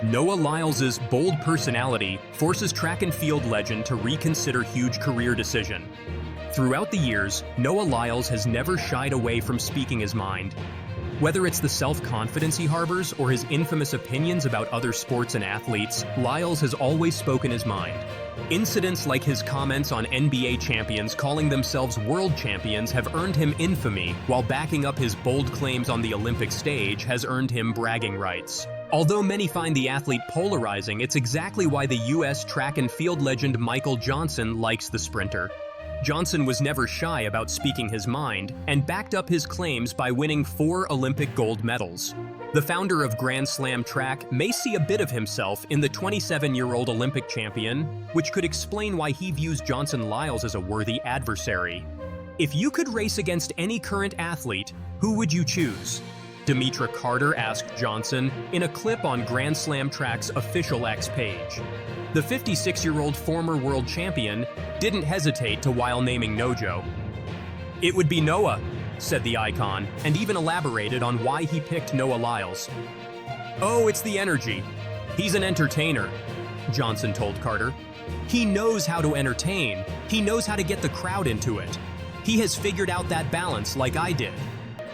Noah Lyles' bold personality forces track and field legend to reconsider huge career decision. Throughout the years, Noah Lyles has never shied away from speaking his mind. Whether it's the self-confidence he harbors or his infamous opinions about other sports and athletes, Lyles has always spoken his mind. Incidents like his comments on NBA champions calling themselves world champions have earned him infamy, while backing up his bold claims on the Olympic stage has earned him bragging rights. Although many find the athlete polarizing, it's exactly why the U.S. track and field legend Michael Johnson likes the sprinter. Johnson was never shy about speaking his mind and backed up his claims by winning 4 Olympic gold medals. The founder of Grand Slam track may see a bit of himself in the 27-year-old Olympic champion, which could explain why he views Johnson Lyles as a worthy adversary. If you could race against any current athlete, who would you choose? Demetra Carter asked Johnson in a clip on Grand Slam track's official X page. The 56-year-old former world champion didn't hesitate to while naming Nojo. "It would be Noah," said the icon, and even elaborated on why he picked Noah Lyles. "Oh, it's the energy. He's an entertainer," Johnson told Carter. "He knows how to entertain. He knows how to get the crowd into it. He has figured out that balance like I did.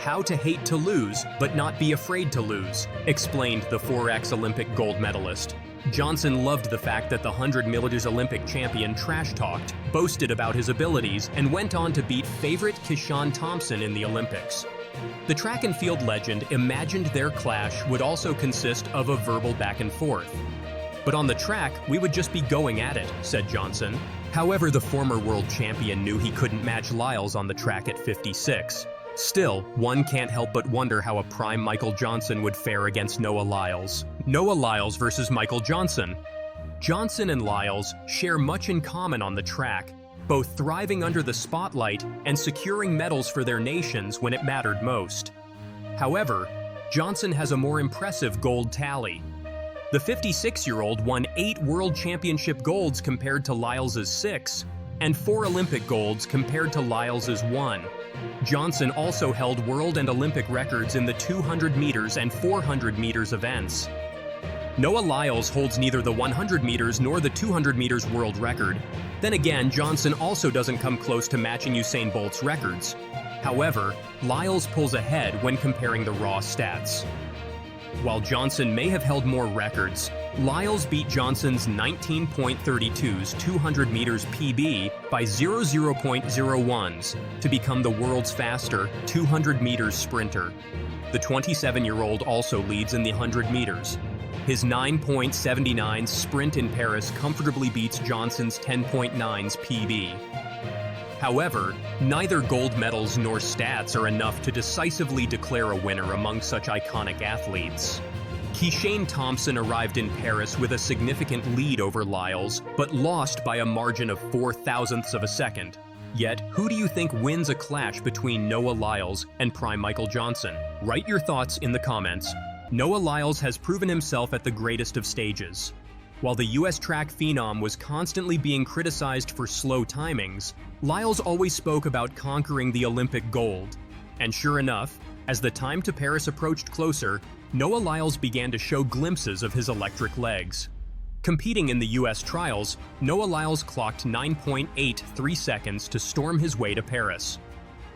How to hate to lose, but not be afraid to lose," explained the 4x Olympic gold medalist. Johnson loved the fact that the 100 meters Olympic champion trash-talked, boasted about his abilities, and went on to beat favorite Keyshawn Thompson in the Olympics. The track and field legend imagined their clash would also consist of a verbal back and forth. "But on the track, we would just be going at it," said Johnson. However, the former world champion knew he couldn't match Lyles on the track at 56. Still, one can't help but wonder how a prime Michael Johnson would fare against Noah Lyles. Noah Lyles versus Michael Johnson. Johnson and Lyles share much in common on the track, both thriving under the spotlight and securing medals for their nations when it mattered most. However, Johnson has a more impressive gold tally. The 56-year-old won 8 World Championship golds compared to Lyles' 6, and 4 Olympic golds compared to Lyles' 1. Johnson also held world and Olympic records in the 200 meters and 400 meters events. Noah Lyles holds neither the 100 meters nor the 200 meters world record. Then again, Johnson also doesn't come close to matching Usain Bolt's records. However, Lyles pulls ahead when comparing the raw stats. While Johnson may have held more records, Lyles beat Johnson's 19.32's 200 meters PB by 0.01s to become the world's faster 200 meters sprinter. The 27-year-old also leads in the 100 meters. His 9.79 sprint in Paris comfortably beats Johnson's 10.9's PB. However, neither gold medals nor stats are enough to decisively declare a winner among such iconic athletes. Keyshawn Thompson arrived in Paris with a significant lead over Lyles, but lost by a margin of 0.04 of a second. Yet, who do you think wins a clash between Noah Lyles and prime Michael Johnson? Write your thoughts in the comments. Noah Lyles has proven himself at the greatest of stages. While the U.S. track phenom was constantly being criticized for slow timings, Lyles always spoke about conquering the Olympic gold. And sure enough, as the time to Paris approached closer, Noah Lyles began to show glimpses of his electric legs. Competing in the U.S. trials, Noah Lyles clocked 9.83 seconds to storm his way to Paris.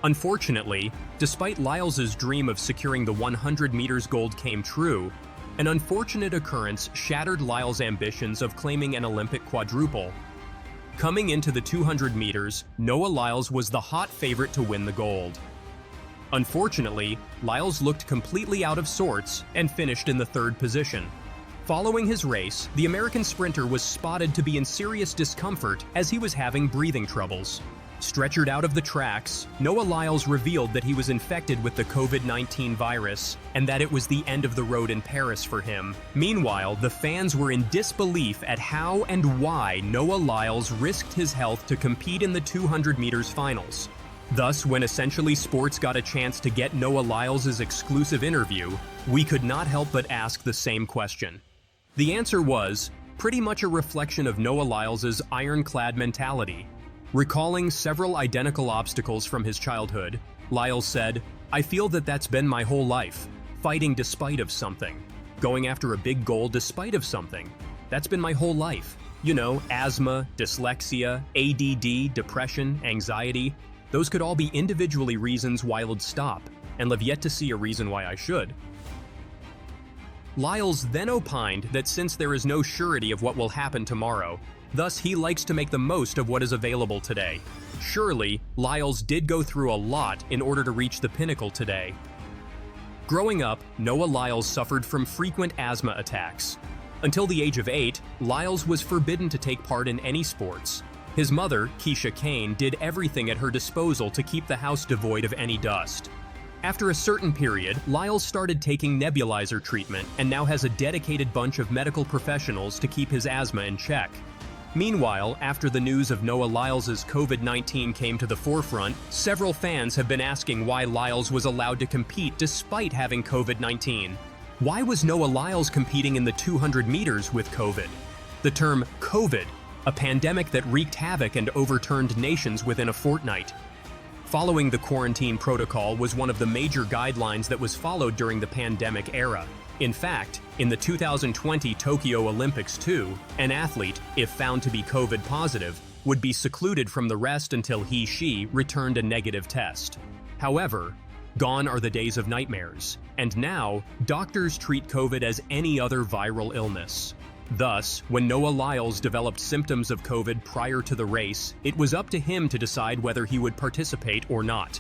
Unfortunately, despite Lyles' dream of securing the 100 meters gold came true, an unfortunate occurrence shattered Lyles' ambitions of claiming an Olympic quadruple. Coming into the 200 meters, Noah Lyles was the hot favorite to win the gold. Unfortunately, Lyles looked completely out of sorts and finished in the 3rd position. Following his race, the American sprinter was spotted to be in serious discomfort as he was having breathing troubles. Stretchered out of the tracks, Noah Lyles revealed that he was infected with the COVID-19 virus and that it was the end of the road in Paris for him. Meanwhile, the fans were in disbelief at how and why Noah Lyles risked his health to compete in the 200 meters finals. Thus, when Essentially Sports got a chance to get Noah Lyles' exclusive interview, we could not help but ask the same question. The answer was pretty much a reflection of Noah Lyles' ironclad mentality. Recalling several identical obstacles from his childhood, Lyles said, "I feel that that's been my whole life, fighting despite of something. going after a big goal despite of something. That's been my whole life. You know, asthma, dyslexia, ADD, depression, anxiety. Those could all be individually reasons why I'd stop, and have yet to see a reason why I should. Lyles then opined that since there is no surety of what will happen tomorrow, thus he likes to make the most of what is available today. Surely, Lyles did go through a lot in order to reach the pinnacle today. Growing up, Noah Lyles suffered from frequent asthma attacks. Until the age of 8, Lyles was forbidden to take part in any sports. His mother, Keisha Kane, did everything at her disposal to keep the house devoid of any dust. After a certain period, Lyles started taking nebulizer treatment and now has a dedicated bunch of medical professionals to keep his asthma in check. Meanwhile, after the news of Noah Lyles' COVID-19 came to the forefront, several fans have been asking why Lyles was allowed to compete despite having COVID-19. Why was Noah Lyles competing in the 200 meters with COVID? The term COVID, a pandemic that wreaked havoc and overturned nations within a fortnight. Following the quarantine protocol was one of the major guidelines that was followed during the pandemic era. In fact, in the 2020 Tokyo Olympics too, an athlete, if found to be COVID positive, would be secluded from the rest until he/she returned a negative test. However, gone are the days of nightmares, and now, doctors treat COVID as any other viral illness. Thus, when Noah Lyles developed symptoms of COVID prior to the race, it was up to him to decide whether he would participate or not.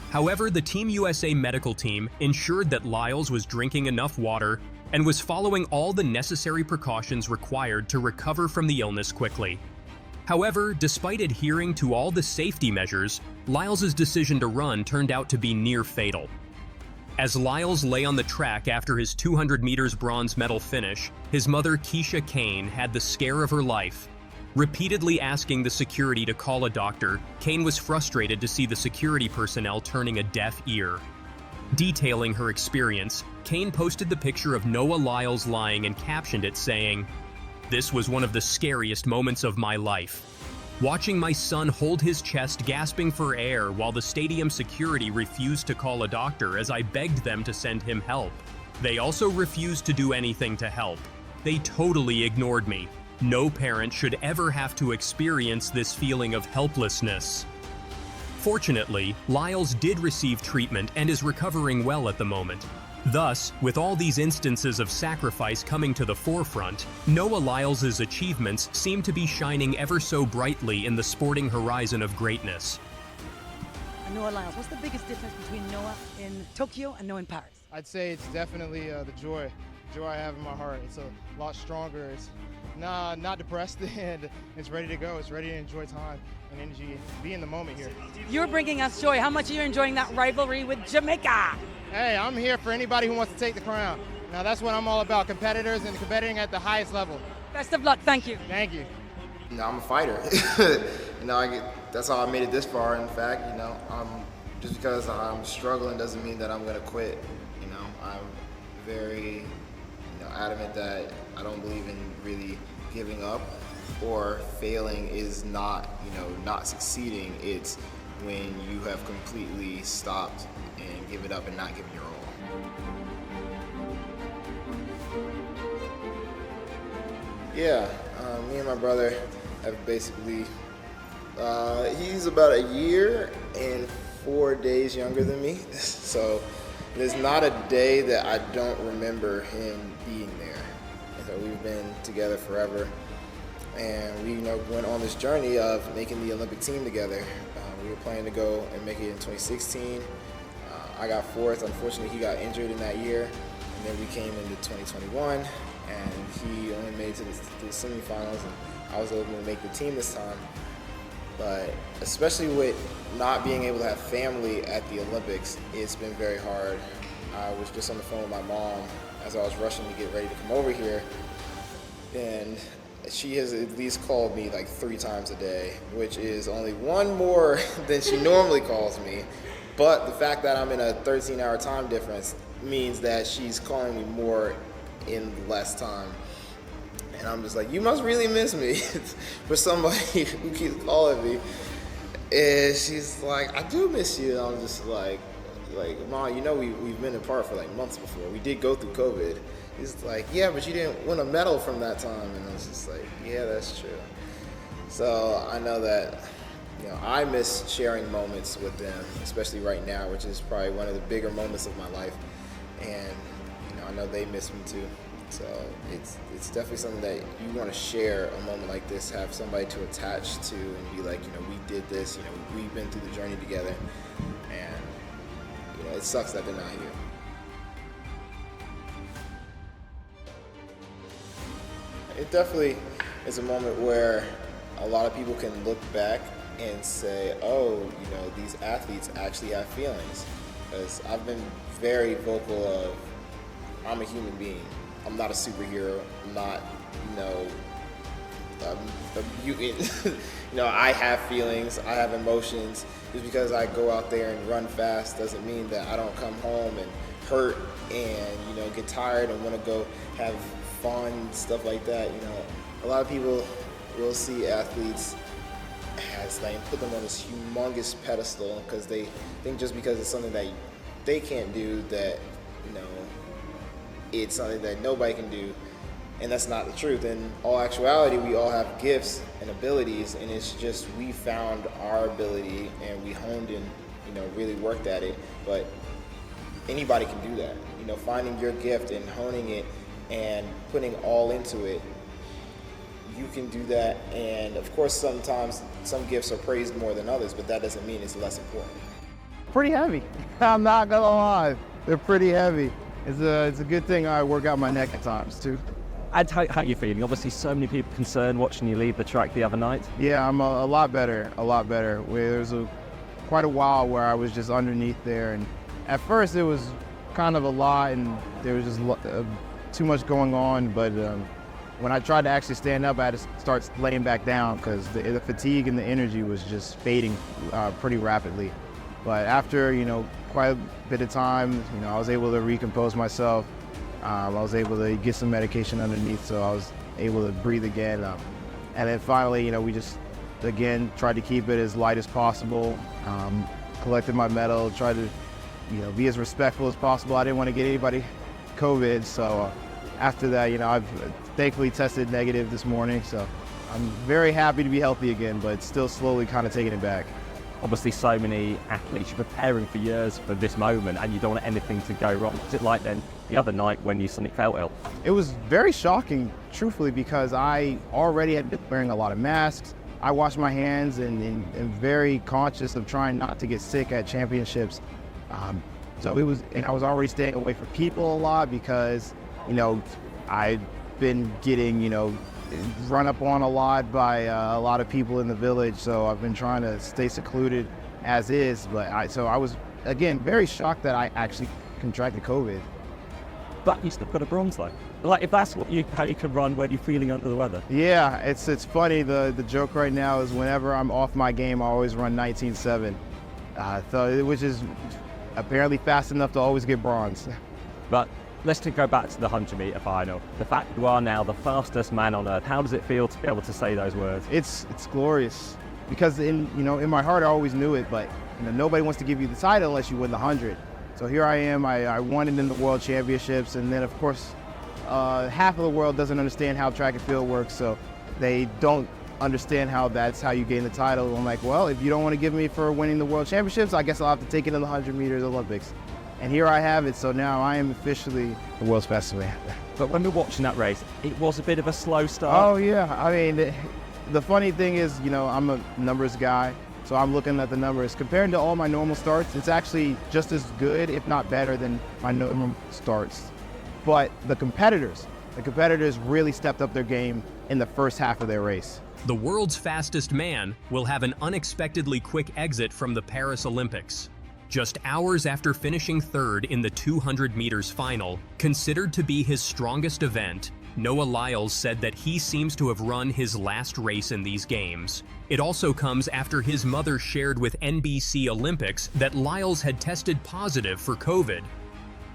However, the Team USA medical team ensured that Lyles was drinking enough water and was following all the necessary precautions required to recover from the illness quickly. However, despite adhering to all the safety measures, Lyles' decision to run turned out to be near fatal. As Lyles lay on the track after his 200 meters bronze medal finish, his mother Keisha Kane had the scare of her life. Repeatedly asking the security to call a doctor, Kane was frustrated to see the security personnel turning a deaf ear. Detailing her experience, Kane posted the picture of Noah Lyles lying and captioned it saying, "This was one of the scariest moments of my life. Watching my son hold his chest gasping for air while the stadium security refused to call a doctor as I begged them to send him help. They also refused to do anything to help. They totally ignored me. No parent should ever have to experience this feeling of helplessness." Fortunately, Lyles did receive treatment and is recovering well at the moment. Thus, with all these instances of sacrifice coming to the forefront, Noah Lyles' achievements seem to be shining ever so brightly in the sporting horizon of greatness. Noah Lyles, what's the biggest difference between Noah in Tokyo and Noah in Paris? I'd say it's definitely the joy I have in my heart. It's a lot stronger. It's not depressed, and it's ready to go. It's ready to enjoy time and energy and be in the moment here. You're bringing us joy. How much are you enjoying that rivalry with Jamaica? Hey, I'm here for anybody who wants to take the crown. Now that's what I'm all about, competitors and competing at the highest level. Best of luck, thank you. Thank you. I'm a fighter. That's how I made it this far. In fact, just because I'm struggling doesn't mean that I'm gonna quit. I'm very adamant that I don't believe in really giving up or failing is not succeeding. It's when you have completely stopped and give it up and not giving your all. Yeah, me and my brother have basically, he's about a year and 4 days younger than me, so there's not a day that I don't remember him being there. And so we've been together forever, and we went on this journey of making the Olympic team together. We were planning to go and make it in 2016. I got fourth. Unfortunately, he got injured in that year, and then we came into 2021, and he only made it to the semifinals, and I was able to make the team this time. But especially with not being able to have family at the Olympics, it's been very hard. I was just on the phone with my mom as I was rushing to get ready to come over here, and she has at least called me like 3 times a day, which is only one more than she normally calls me. But the fact that I'm in a 13-hour time difference means that she's calling me more in less time. And I'm just like, you must really miss me for somebody who keeps calling me. And she's like, I do miss you. And I'm just like, like, Mom, you know we've been apart for like months before. We did go through COVID. He's like, yeah, but you didn't win a medal from that time. And I was just like, yeah, that's true. So I know that, you know, I miss sharing moments with them, especially right now, which is probably one of the bigger moments of my life. And, you know, I know they miss me too. So it's definitely something that you want to share a moment like this, have somebody to attach to and be like, you know, we did this, you know, we've been through the journey together. And, you know, it sucks that they're not here. It definitely is a moment where a lot of people can look back and say, oh, you know, these athletes actually have feelings. Because I've been very vocal of, I'm a human being. I'm not a superhero. I'm not, you know, a mutant. You know, I have feelings. I have emotions. Just because I go out there and run fast doesn't mean that I don't come home and hurt and, you know, get tired and want to go have fun, stuff like that. You know, a lot of people will see athletes as like put them on this humongous pedestal because they think just because it's something that they can't do that, you know, it's something that nobody can do, and that's not the truth. In all actuality, we all have gifts and abilities, and it's just we found our ability and we honed and, you know, really worked at it. But anybody can do that. You know, finding your gift and honing it and putting all into it, you can do that. And of course, sometimes some gifts are praised more than others, but that doesn't mean it's less important. Pretty heavy. I'm not gonna lie. They're pretty heavy. It's a good thing I work out my neck at times too. And how are you feeling? Obviously, so many people concerned watching you leave the track the other night. Yeah, I'm a lot better. There's quite a while where I was just underneath there, and at first it was kind of a lot, and there was just too much going on. But when I tried to actually stand up, I had to start laying back down because the fatigue and the energy was just fading pretty rapidly. But after, you know, quite a bit of time, you know, I was able to recompose myself. I was able to get some medication underneath, so I was able to breathe again. And then finally, you know, we just, again, tried to keep it as light as possible, collected my medal, tried to, you know, be as respectful as possible. I didn't want to get anybody COVID, so after that, you know, I've thankfully tested negative this morning, so I'm very happy to be healthy again, but still slowly kind of taking it back. Obviously, so many athletes are preparing for years for this moment, and you don't want anything to go wrong. What's it like then the other night when you suddenly felt ill? It was very shocking, truthfully, because I already had been wearing a lot of masks. I washed my hands and very conscious of trying not to get sick at championships. So it was, and I was already staying away from people a lot because, you know, I'd been getting, you know, run up on a lot by a lot of people in the village, so I've been trying to stay secluded as is. But I was, again, very shocked that I actually contracted COVID. But you still got a bronze though. Like, if that's how you can run when you're feeling under the weather. Yeah, it's funny. The joke right now is whenever I'm off my game, I always run 19.7, which is apparently fast enough to always get bronze. But let's go back to the 100-meter final. The fact you are now the fastest man on earth, how does it feel to be able to say those words? It's glorious because in my heart I always knew it, but you know, nobody wants to give you the title unless you win the 100. So here I am. I won it in the World Championships, and then of course half of the world doesn't understand how track and field works, so they don't understand how that's how you gain the title. I'm like, well, if you don't want to give me for winning the World Championships, I guess I'll have to take it in the 100 meters Olympics. And here I have it, so now I am officially the world's fastest man. But when we're watching that race, it was a bit of a slow start. Oh yeah, I mean, the funny thing is, you know, I'm a numbers guy, so I'm looking at the numbers. Compared to all my normal starts, it's actually just as good, if not better, than my normal starts. But the competitors really stepped up their game in the first half of their race. The world's fastest man will have an unexpectedly quick exit from the Paris Olympics. Just hours after finishing third in the 200 meters final, considered to be his strongest event, Noah Lyles said that he seems to have run his last race in these games. It also comes after his mother shared with NBC Olympics that Lyles had tested positive for COVID.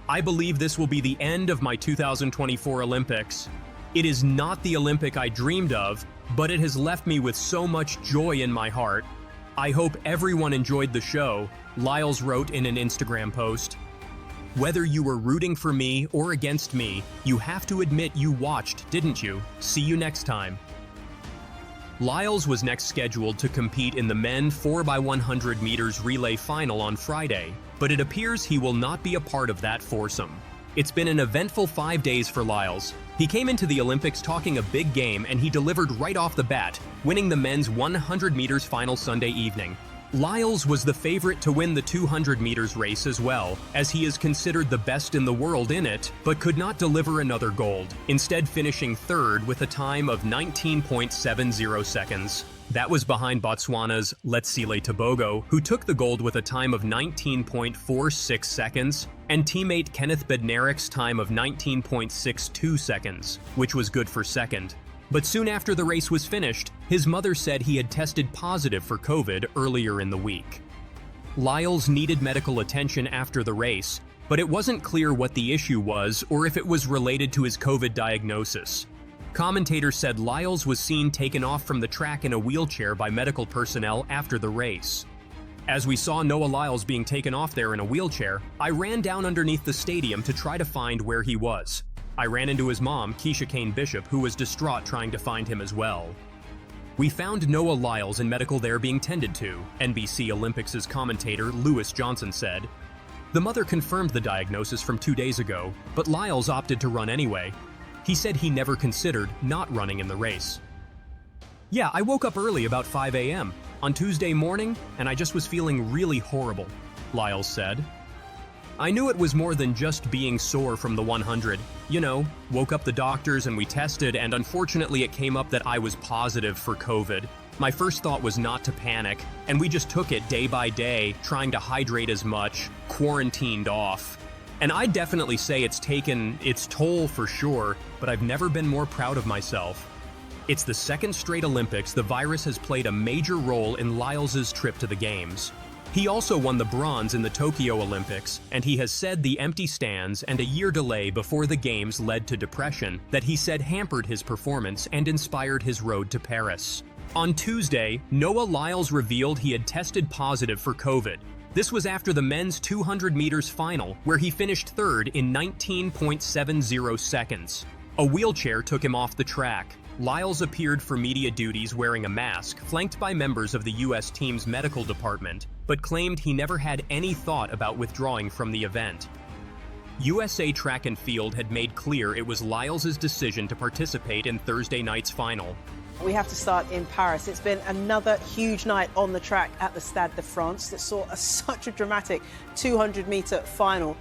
I believe this will be the end of my 2024 Olympics. It is not the Olympic I dreamed of, but it has left me with so much joy in my heart. "I hope everyone enjoyed the show," Lyles wrote in an Instagram post. "Whether you were rooting for me or against me, you have to admit you watched, didn't you? See you next time." Lyles was next scheduled to compete in the men 4x100 meters relay final on Friday, but it appears he will not be a part of that foursome. It's been an eventful 5 days for Lyles. He came into the Olympics talking a big game, and he delivered right off the bat, winning the men's 100 meters final Sunday evening. Lyles was the favorite to win the 200 meters race as well, as he is considered the best in the world in it, but could not deliver another gold, instead finishing third with a time of 19.70 seconds. That was behind Botswana's Letsile Tebogo, who took the gold with a time of 19.46 seconds, and teammate Kenneth Bednaric's time of 19.62 seconds, which was good for second. But soon after the race was finished, his mother said he had tested positive for COVID earlier in the week. Lyles needed medical attention after the race, but it wasn't clear what the issue was or if it was related to his COVID diagnosis. Commentators said Lyles was seen taken off from the track in a wheelchair by medical personnel after the race. As we saw Noah Lyles being taken off there in a wheelchair, I ran down underneath the stadium to try to find where he was. I ran into his mom, Keisha Kane Bishop, who was distraught trying to find him as well. "We found Noah Lyles in medical there being tended to," NBC Olympics' commentator Lewis Johnson said. The mother confirmed the diagnosis from 2 days ago, but Lyles opted to run anyway. He said he never considered not running in the race. "Yeah, I woke up early about 5 a.m. on Tuesday morning, and I just was feeling really horrible," Lyles said. "I knew it was more than just being sore from the 100. You know, woke up the doctors and we tested, and unfortunately it came up that I was positive for COVID. My first thought was not to panic, and we just took it day by day, trying to hydrate as much, quarantined off. And I'd definitely say it's taken its toll for sure, but I've never been more proud of myself." It's the second straight Olympics the virus has played a major role in Lyles' trip to the Games. He also won the bronze in the Tokyo Olympics, and he has said the empty stands and a year delay before the Games led to depression that he said hampered his performance and inspired his road to Paris. On Tuesday, Noah Lyles revealed he had tested positive for COVID. This was after the men's 200 meters final, where he finished third in 19.70 seconds. A wheelchair took him off the track. Lyles appeared for media duties wearing a mask, flanked by members of the U.S. team's medical department, but claimed he never had any thought about withdrawing from the event. USA Track and Field had made clear it was Lyles' decision to participate in Thursday night's final. We have to start in Paris. It's been another huge night on the track at the Stade de France that saw such a dramatic 200-metre final.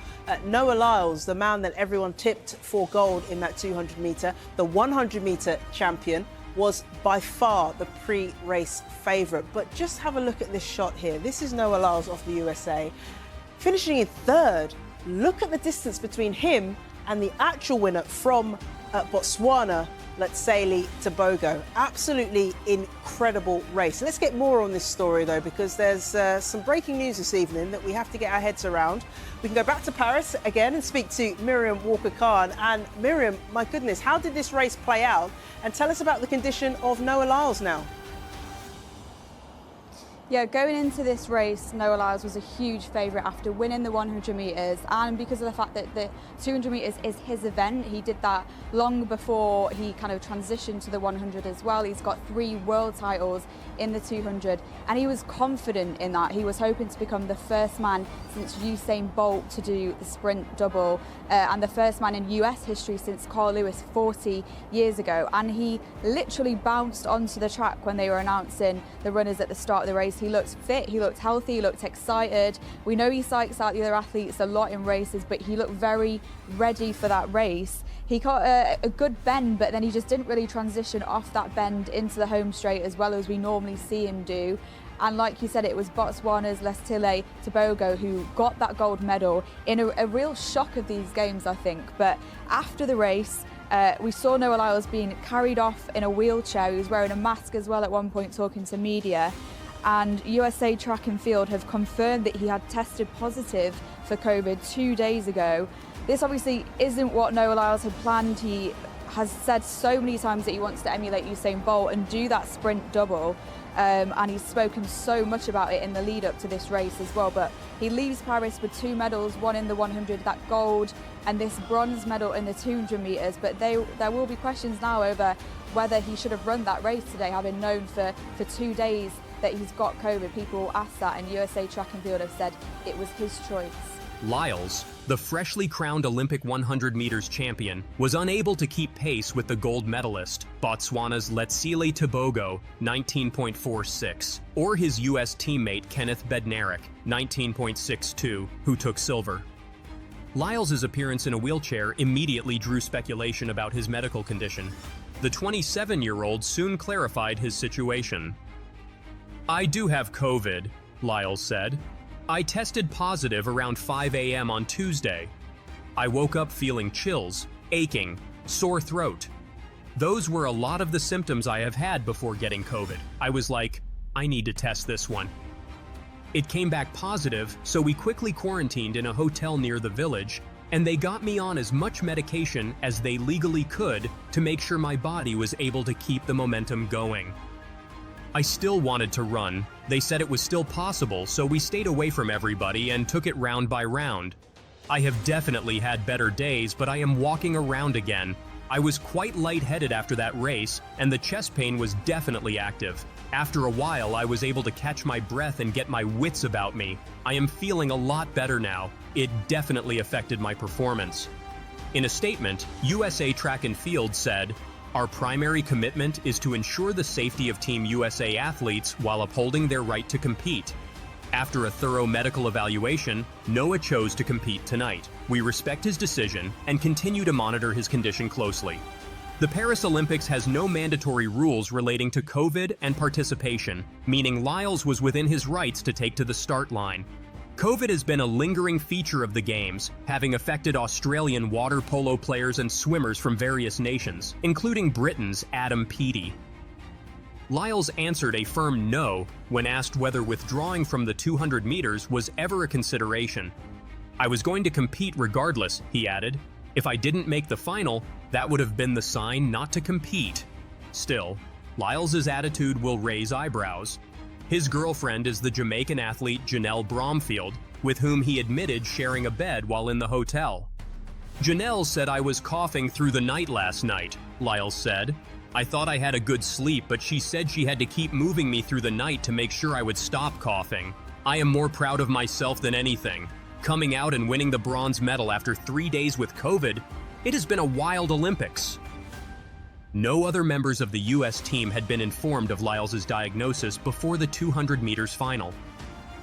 Noah Lyles, the man that everyone tipped for gold in that 200-metre, the 100-metre champion, was by far the pre-race favourite. But just have a look at this shot here. This is Noah Lyles off the USA, finishing in third. Look at the distance between him and the actual winner from Botswana, Letsile Tebogo. Absolutely incredible race. Let's get more on this story though, because there's some breaking news this evening that we have to get our heads around. We can go back to Paris again and speak to Miriam Walker-Khan. And Miriam, my goodness, how did this race play out? And tell us about the condition of Noah Lyles now. Yeah, going into this race, Noah Lyles was a huge favourite after winning the 100 metres, and because of the fact that the 200 metres is his event. He did that long before he kind of transitioned to the 100 as well. He's got 3 world titles in the 200, and he was confident in that. He was hoping to become the first man since Usain Bolt to do the sprint double, and the first man in US history since Carl Lewis 40 years ago. And he literally bounced onto the track when they were announcing the runners at the start of the race. He looked fit, he looked healthy, he looked excited. We know he psychs out the other athletes a lot in races, but he looked very ready for that race. He got a good bend, but then he just didn't really transition off that bend into the home straight as well as we normally see him do. And like you said, it was Botswana's Letsile Tebogo who got that gold medal in a real shock of these games, I think. But after the race, we saw Noah Lyles being carried off in a wheelchair. He was wearing a mask as well at one point, talking to media. And USA Track and Field have confirmed that he had tested positive for COVID 2 days ago. This obviously isn't what Noah Lyles had planned. He has said so many times that he wants to emulate Usain Bolt and do that sprint double. And he's spoken so much about it in the lead up to this race as well. But he leaves Paris with 2 medals, one in the 100, that gold, and this bronze medal in the 200 metres. But there will be questions now over whether he should have run that race today, having known for 2 days that he's got COVID. People ask that, and USA Track and Field have said it was his choice. Lyles, the freshly crowned Olympic 100 meters champion, was unable to keep pace with the gold medalist, Botswana's Letsile Tebogo, 19.46, or his U.S. teammate Kenneth Bednarek, 19.62, who took silver. Lyles' appearance in a wheelchair immediately drew speculation about his medical condition. The 27-year-old soon clarified his situation. "I do have COVID," Lyles said. "I tested positive around 5 a.m. on Tuesday. I woke up feeling chills, aching, sore throat. Those were a lot of the symptoms I have had before getting COVID. I was like, I need to test this one. It came back positive, so we quickly quarantined in a hotel near the village, and they got me on as much medication as they legally could to make sure my body was able to keep the momentum going. I still wanted to run. They said it was still possible, so we stayed away from everybody and took it round by round. I have definitely had better days, but I am walking around again. I was quite lightheaded after that race, and the chest pain was definitely active. After a while, I was able to catch my breath and get my wits about me. I am feeling a lot better now. It definitely affected my performance." In a statement, USA Track and Field said, "Our primary commitment is to ensure the safety of Team USA athletes while upholding their right to compete. After a thorough medical evaluation, Noah chose to compete tonight. We respect his decision and continue to monitor his condition closely." The Paris Olympics has no mandatory rules relating to COVID and participation, meaning Lyles was within his rights to take to the start line. COVID has been a lingering feature of the Games, having affected Australian water polo players and swimmers from various nations, including Britain's Adam Peaty. Lyles answered a firm no when asked whether withdrawing from the 200 meters was ever a consideration. "I was going to compete regardless," he added. "If I didn't make the final, that would have been the sign not to compete." Still, Lyles' attitude will raise eyebrows. His girlfriend is the Jamaican athlete Janelle Bromfield, with whom he admitted sharing a bed while in the hotel. "Janelle said I was coughing through the night last night," Lyles said. "I thought I had a good sleep, but she said she had to keep moving me through the night to make sure I would stop coughing. I am more proud of myself than anything. Coming out and winning the bronze medal after 3 days with COVID, it has been a wild Olympics." No other members of the U.S. team had been informed of Lyles' diagnosis before the 200 meters final.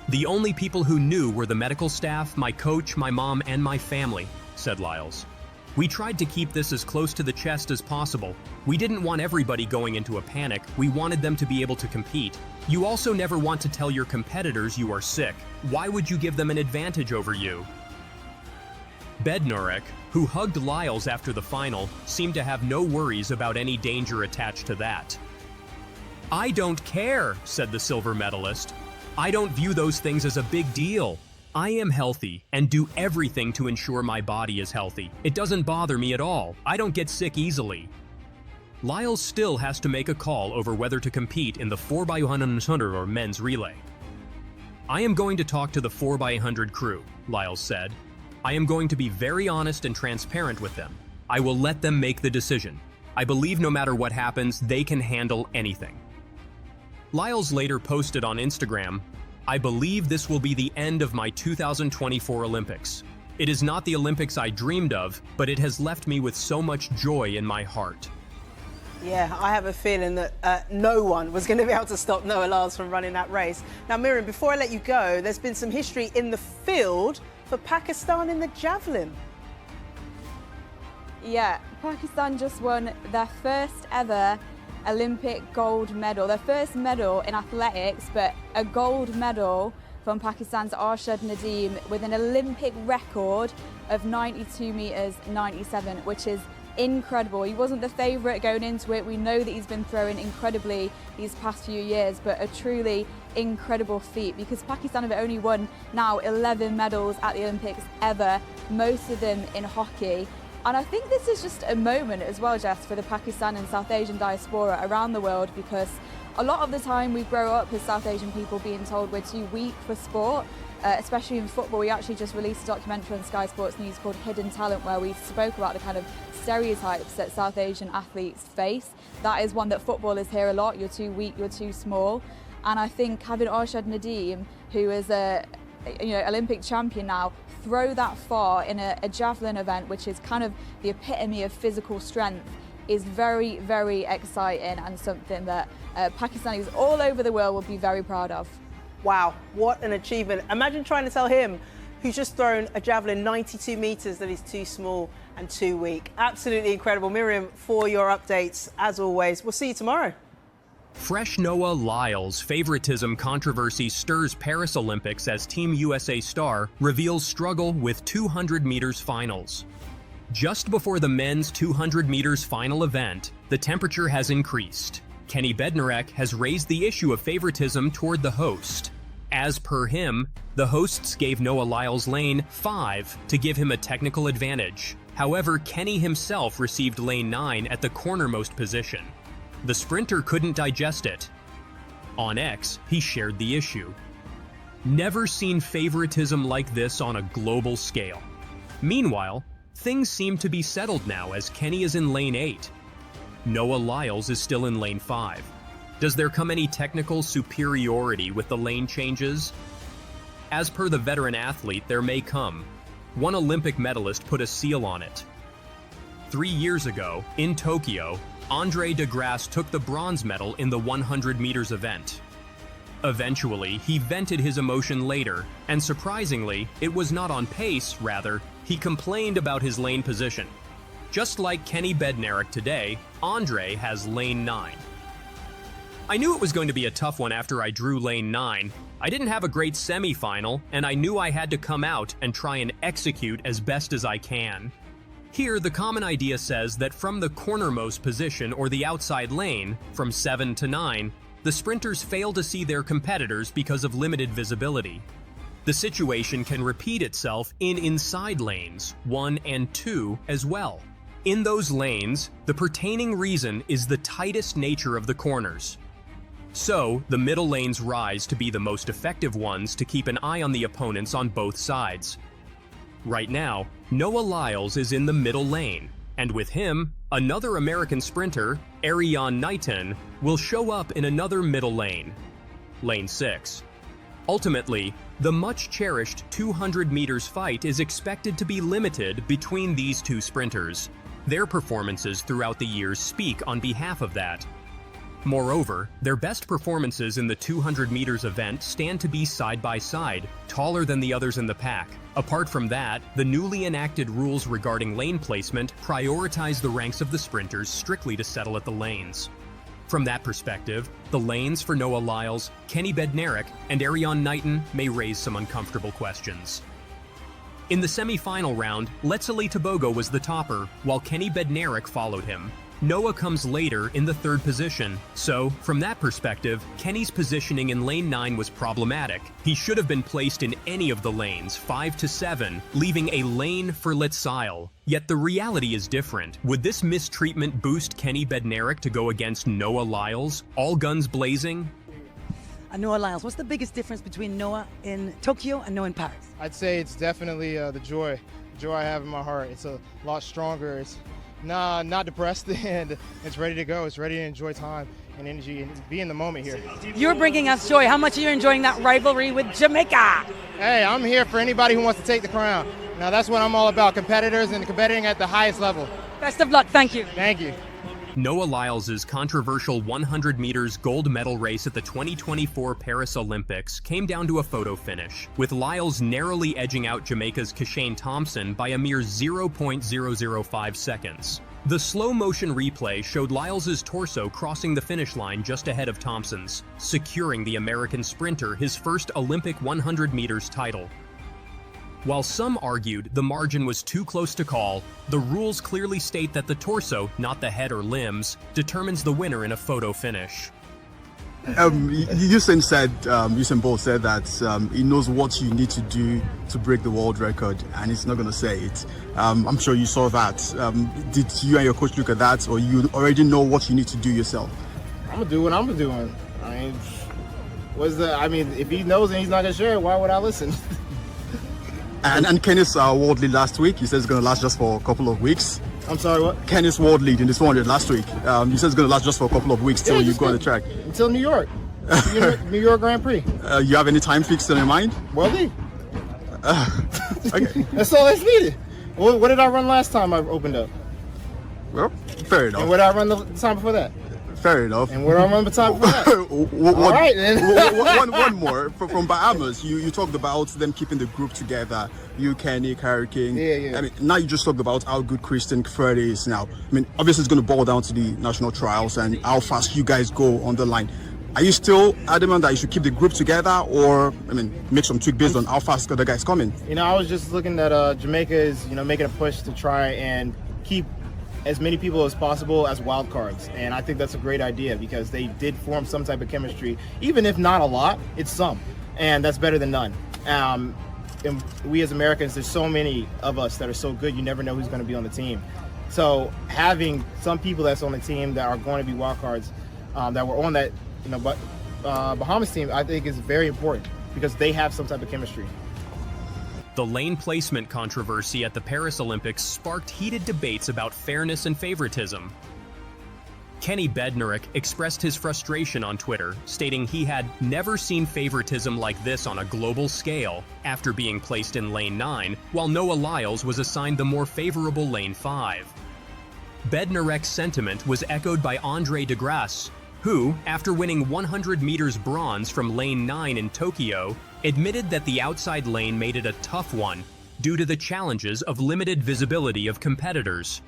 "The only people who knew were the medical staff, my coach, my mom, and my family," said Lyles. "We tried to keep this as close to the chest as possible. We didn't want everybody going into a panic. We wanted them to be able to compete. You also never want to tell your competitors you are sick. Why would you give them an advantage over you?" Bednarek, who hugged Lyles after the final, seemed to have no worries about any danger attached to that. "I don't care," said the silver medalist. "I don't view those things as a big deal. I am healthy and do everything to ensure my body is healthy. It doesn't bother me at all. I don't get sick easily." Lyles still has to make a call over whether to compete in the 4x100 or men's relay. "I am going to talk to the 4x100 crew," Lyles said. "I am going to be very honest and transparent with them. I will let them make the decision. I believe no matter what happens, they can handle anything." Lyles later posted on Instagram, "I believe this will be the end of my 2024 Olympics. It is not the Olympics I dreamed of, but it has left me with so much joy in my heart." Yeah, I have a feeling that no one was going to be able to stop Noah Lyles from running that race. Now, Miriam, before I let you go, there's been some history in the field for Pakistan in the javelin. Yeah, Pakistan just won their first ever Olympic gold medal, their first medal in athletics, but a gold medal from Pakistan's Arshad Nadeem with an Olympic record of 92 meters 97, which is incredible. He wasn't the favourite going into it. We know that he's been throwing incredibly these past few years, but a truly incredible feat, because Pakistan have only won now 11 medals at the Olympics ever, most of them in hockey. And I think this is just a moment as well, Jess, for the Pakistan and South Asian diaspora around the world, because a lot of the time we grow up as South Asian people being told we're too weak for sport, especially in football. We actually just released a documentary on Sky Sports News called Hidden Talent, where we spoke about the kind of stereotypes that South Asian athletes face. That is one that footballers hear a lot: you're too weak, you're too small. And I think having Arshad Nadeem, who is a Olympic champion now, throw that far in a javelin event, which is kind of the epitome of physical strength, is very, very exciting and something that Pakistanis all over the world will be very proud of. Wow, what an achievement. Imagine trying to tell him, who's just thrown a javelin 92 metres, that he's too small and too weak. Absolutely incredible. Miriam, for your updates, as always. We'll see you tomorrow. Fresh Noah Lyles' favoritism controversy stirs Paris Olympics as Team USA star reveals struggle with 200 meters finals. Just before the men's 200 meters final event, the temperature has increased. Kenny Bednarek has raised the issue of favoritism toward the host. As per him, the hosts gave Noah Lyles lane 5 to give him a technical advantage. However, Kenny himself received lane 9 at the cornermost position. The sprinter couldn't digest it. On X, he shared the issue. Never seen favoritism like this on a global scale. Meanwhile, things seem to be settled now as Kenny is in lane 8. Noah Lyles is still in lane 5. Does there come any technical superiority with the lane changes? As per the veteran athlete, there may come. One Olympic medalist put a seal on it. 3 years ago, in Tokyo, Andre de Grasse took the bronze medal in the 100 meters event. Eventually, he vented his emotion later, and surprisingly, it was not on pace, rather, he complained about his lane position. Just like Kenny Bednarek today, Andre has lane 9. I knew it was going to be a tough one after I drew lane 9. I didn't have a great semi-final, and I knew I had to come out and try and execute as best as I can. Here, the common idea says that from the cornermost position or the outside lane, from 7 to 9, the sprinters fail to see their competitors because of limited visibility. The situation can repeat itself in inside lanes, 1 and 2 as well. In those lanes, the pertaining reason is the tightest nature of the corners. So, the middle lanes rise to be the most effective ones to keep an eye on the opponents on both sides. Right now, Noah Lyles is in the middle lane, and with him, another American sprinter, Ariane Knighton, will show up in another middle lane, lane 6. Ultimately, the much-cherished 200 meters fight is expected to be limited between these two sprinters. Their performances throughout the years speak on behalf of that. Moreover, their best performances in the 200 meters event stand to be side by side, taller than the others in the pack. Apart from that, the newly enacted rules regarding lane placement prioritize the ranks of the sprinters strictly to settle at the lanes. From that perspective, the lanes for Noah Lyles, Kenny Bednarek, and Ariane Knighton may raise some uncomfortable questions. In the semi-final round, Letseli Tobogo was the topper, while Kenny Bednarek followed him. Noah comes later in the 3rd position, so, from that perspective, Kenny's positioning in lane 9 was problematic. He should have been placed in any of the lanes, 5 to 7, leaving a lane for Letseli. Yet the reality is different. Would this mistreatment boost Kenny Bednarek to go against Noah Lyles, all guns blazing? Noah Lyles, what's the biggest difference between Noah in Tokyo and Noah in Paris? I'd say it's definitely the joy I have in my heart. It's a lot stronger. It's not depressed, and it's ready to go. It's ready to enjoy time and energy and be in the moment here. You're bringing us joy. How much are you enjoying that rivalry with Jamaica? Hey, I'm here for anybody who wants to take the crown. Now that's what I'm all about, competitors and competing at the highest level. Best of luck. Thank you. Thank you. Noah Lyles' controversial 100 meters gold medal race at the 2024 Paris Olympics came down to a photo finish, with Lyles narrowly edging out Jamaica's Kashane Thompson by a mere 0.005 seconds. The slow-motion replay showed Lyles' torso crossing the finish line just ahead of Thompson's, securing the American sprinter his first Olympic 100 meters title. While some argued the margin was too close to call, the rules clearly state that the torso, not the head or limbs, determines the winner in a photo finish. Usain Bolt said that he knows what you need to do to break the world record, and he's not going to say it. I'm sure you saw that. Did you and your coach look at that, or you already know what you need to do yourself? I'm gonna do what I'm doing. If he knows and he's not gonna share it, why would I listen? And Kenny's world lead last week, he says it's going to last just for a couple of weeks. I'm sorry, what? Kenny's world lead in this 100 last week, he says it's going to last just for a couple of weeks till you go on the track. Until New York. New York Grand Prix. You have any time fixed in your mind? World lead. Okay. That's all that's needed. What did I run last time I opened up? Well, fair enough. And what did I run the time before that? Fair enough. And what did I run the time before that? All right, then. one more. From Bahamas, you talked about them keeping the group together. You, Kenny, Kyrie King. Yeah. I mean, now you just talked about how good Christian Freddie is now. I mean, obviously it's going to boil down to the national trials and how fast you guys go on the line. Are you still adamant that you should keep the group together, or make some tweak based on how fast the guys coming? I was just looking at Jamaica is making a push to try and keep as many people as possible as wild cards, and I think that's a great idea because they did form some type of chemistry, even if not a lot, it's some, and that's better than none. And we as Americans, there's so many of us that are so good, you never know who's going to be on the team. So having some people that's on the team that are going to be wild cards that were on that Bahamas team, I think is very important because they have some type of chemistry. The lane placement controversy at the Paris Olympics sparked heated debates about fairness and favoritism. Kenny Bednarik expressed his frustration on Twitter, stating he had never seen favoritism like this on a global scale after being placed in lane 9, while Noah Lyles was assigned the more favorable lane 5. Bednarik's sentiment was echoed by Andre de Grasse, who, after winning 100 meters bronze from lane 9 in Tokyo, admitted that the outside lane made it a tough one due to the challenges of limited visibility of competitors.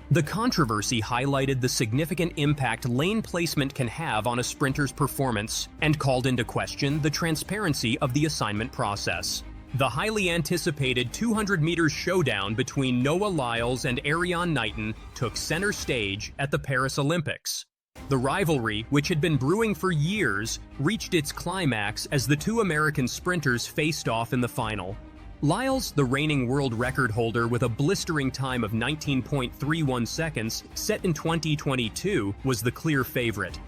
The controversy highlighted the significant impact lane placement can have on a sprinter's performance and called into question the transparency of the assignment process. The highly anticipated 200 meters showdown between Noah Lyles and Erriyon Knighton took center stage at the Paris Olympics. The rivalry, which had been brewing for years, reached its climax as the two American sprinters faced off in the final. Lyles, the reigning world record holder with a blistering time of 19.31 seconds, set in 2022, was the clear favorite.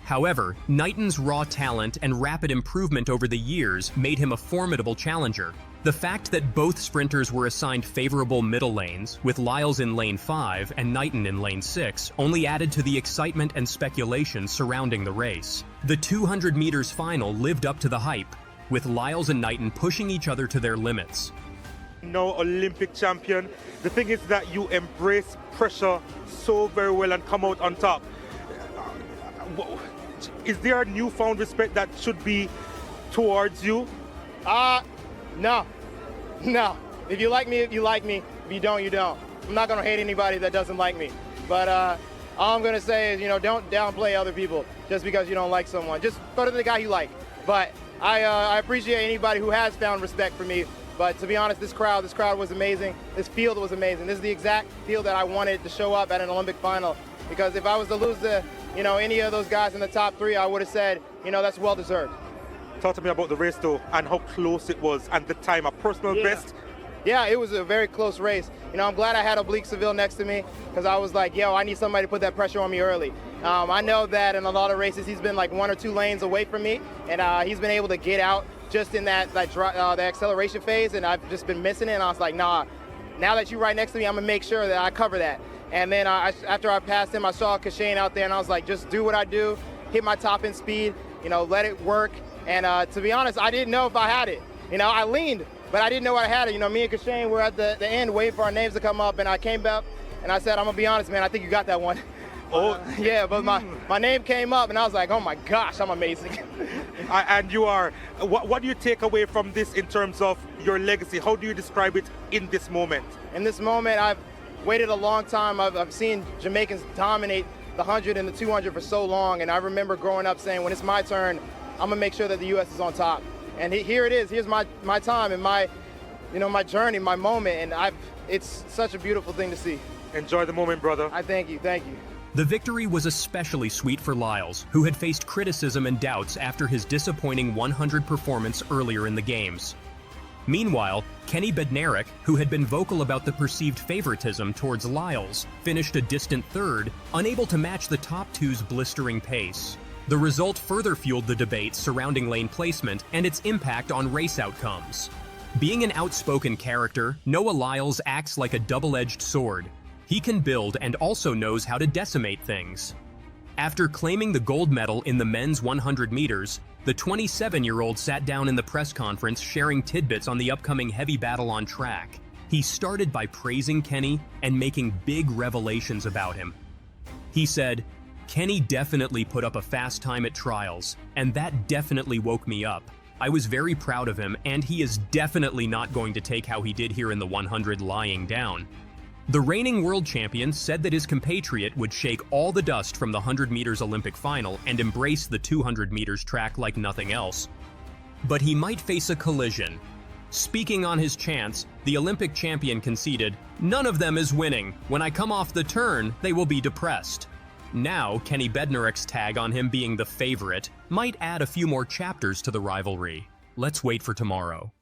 However, Knighton's raw talent and rapid improvement over the years made him a formidable challenger. The fact that both sprinters were assigned favorable middle lanes, with Lyles in lane 5 and Knighton in lane 6, only added to the excitement and speculation surrounding the race. The 200 meters final lived up to the hype, with Lyles and Knighton pushing each other to their limits. No Olympic champion. The thing is that you embrace pressure so very well and come out on top. Is there a newfound respect that should be towards you? No. If you like me, you like me. If you don't, you don't. I'm not gonna hate anybody that doesn't like me. But all I'm gonna say is, don't downplay other people just because you don't like someone. Just go to the guy you like. But I appreciate anybody who has found respect for me. But to be honest, this crowd was amazing. This field was amazing. This is the exact field that I wanted to show up at an Olympic final. Because if I was to lose to, any of those guys in the top 3, I would have said, that's well deserved. Talk to me about the race though and how close it was and the time, a personal best. Yeah, it was a very close race. I'm glad I had Oblique Seville next to me because I was like, I need somebody to put that pressure on me early. I know that in a lot of races he's been like 1 or 2 lanes away from me, and he's been able to get out just in the acceleration phase, and I've just been missing it. And I was like, nah, now that you're right next to me, I'm gonna make sure that I cover that. And then after I passed him, I saw Kashane out there, and I was like, just do what I do, hit my top end speed, let it work. And to be honest, I didn't know if I had it. I leaned, but I didn't know I had it. Me and Kashane were at the end waiting for our names to come up, and I came back and I said, I'm gonna be honest, man, I think you got that one. Yeah, but my name came up, and I was like, oh my gosh, I'm amazing. And you are. What do you take away from this in terms of your legacy? How do you describe it in this moment? In this moment, I've waited a long time. I've seen Jamaicans dominate the 100 and the 200 for so long, and I remember growing up saying, when it's my turn, I'm gonna make sure that the U.S. is on top. And here it is. Here's my time and my journey, my moment, and it's such a beautiful thing to see. Enjoy the moment, brother. I thank you. The victory was especially sweet for Lyles, who had faced criticism and doubts after his disappointing 100 performance earlier in the games. Meanwhile, Kenny Bednarek, who had been vocal about the perceived favoritism towards Lyles, finished a distant third, unable to match the top two's blistering pace. The result further fueled the debate surrounding lane placement and its impact on race outcomes. Being an outspoken character, Noah Lyles acts like a double-edged sword. He can build and also knows how to decimate things. After claiming the gold medal in the men's 100 meters, the 27-year-old sat down in the press conference sharing tidbits on the upcoming heavy battle on track. He started by praising Kenny and making big revelations about him. He said, "Kenny definitely put up a fast time at trials, and that definitely woke me up. I was very proud of him, and he is definitely not going to take how he did here in the 100 lying down." The reigning world champion said that his compatriot would shake all the dust from the 100 meters Olympic final and embrace the 200 meters track like nothing else. But he might face a collision. Speaking on his chance, the Olympic champion conceded, "None of them is winning. When I come off the turn, they will be depressed." Now, Kenny Bednarek's tag on him being the favorite might add a few more chapters to the rivalry. Let's wait for tomorrow.